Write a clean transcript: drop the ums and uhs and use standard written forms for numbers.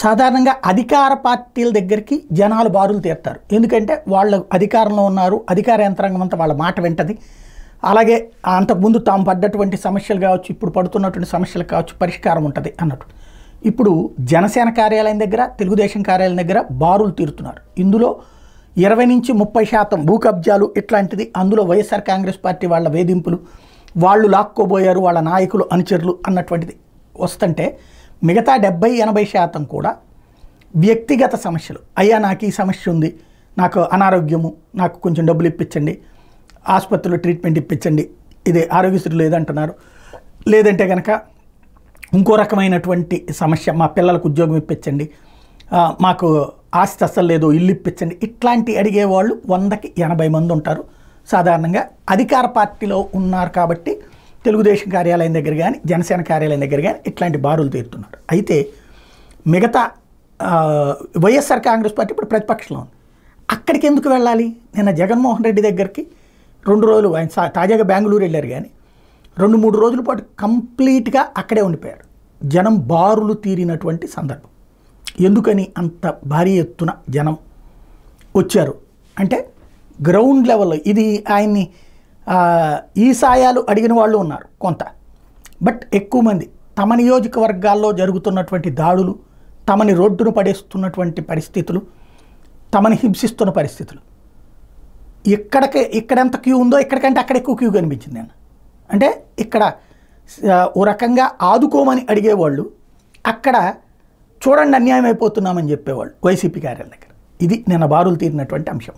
సాధారణంగా అధికార పార్టీల దగ్గరికి జనాలు బారులు తీరుతారు. ఎందుకంటే వాళ్ళు అధికారంలో ఉన్నారు, అధికార యంత్రాంగం అంతా వాళ్ళ మాట వింటది. అలాగే అంతకుముందు తాము పడ్డటువంటి సమస్యలు కావచ్చు, ఇప్పుడు పడుతున్నటువంటి సమస్యలు కావచ్చు, పరిష్కారం ఉంటుంది అన్నట్టు. ఇప్పుడు జనసేన కార్యాలయం దగ్గర, తెలుగుదేశం కార్యాలయం దగ్గర బారులు తీరుతున్నారు. ఇందులో 20 నుంచి 30% భూ కబ్జాలు ఇట్లాంటిది. అందులో వైఎస్ఆర్ కాంగ్రెస్ పార్టీ వాళ్ళ వేధింపులు, వాళ్ళు లాక్కోబోయారు వాళ్ళ నాయకులు అనుచరులు అన్నటువంటిది వస్తుంటే, మిగతా 70-80% కూడా వ్యక్తిగత సమస్యలు. అయ్యా నాకు ఈ సమస్య ఉంది, నాకు అనారోగ్యము, నాకు కొంచెం డబ్బులు ఇప్పించండి, ఆసుపత్రిలో ట్రీట్మెంట్ ఇప్పించండి, ఇదే ఆరోగ్యశ్రీ లేదంటున్నారు, లేదంటే కనుక ఇంకో రకమైనటువంటి సమస్య, మా పిల్లలకు ఉద్యోగం ఇప్పించండి, మాకు ఆస్తి అస్సలు లేదు, ఇల్లు ఇప్పించండి, ఇట్లాంటి అడిగేవాళ్ళు 100కి 80 మంది ఉంటారు. సాధారణంగా అధికార పార్టీలో ఉన్నారు కాబట్టి తెలుగుదేశం కార్యాలయం దగ్గర కానీ, జనసేన కార్యాలయం దగ్గర కానీ ఇట్లాంటి బారులు తీరుతున్నారు. అయితే మిగతా వైఎస్ఆర్ కాంగ్రెస్ పార్టీ ఇప్పుడు ప్రతిపక్షంలో ఉంది. అక్కడికి ఎందుకు వెళ్ళాలి? నిన్న జగన్మోహన్ రెడ్డి దగ్గరికి 2 రోజులు ఆయన తాజాగా బెంగళూరు వెళ్ళారు, కానీ 2-3 రోజుల పాటు కంప్లీట్గా అక్కడే ఉండిపోయారు. జనం బారులు తీరినటువంటి సందర్భం. ఎందుకని అంత భారీ ఎత్తున జనం వచ్చారు అంటే, గ్రౌండ్ లెవెల్లో ఇది ఆయన్ని ఈ సాయాలు అడిగిన వాళ్ళు ఉన్నారు కొంత. బట్ ఎక్కువ మంది తమ నియోజకవర్గాల్లో జరుగుతున్నటువంటి దాడులు, తమని రోడ్డును పడేస్తున్నటువంటి పరిస్థితులు, తమని హింసిస్తున్న పరిస్థితులు, ఇక్కడెంత క్యూ ఉందో ఇక్కడికంటే అక్కడ ఎక్కువ క్యూ కనిపించింది నేను. అంటే ఇక్కడ ఓ రకంగా ఆదుకోమని అడిగేవాళ్ళు, అక్కడ చూడండి అన్యాయం అయిపోతున్నామని చెప్పేవాళ్ళు వైసీపీ కార్యాలయం దగ్గర. ఇది నిన్న బారులు తీరినటువంటి అంశం.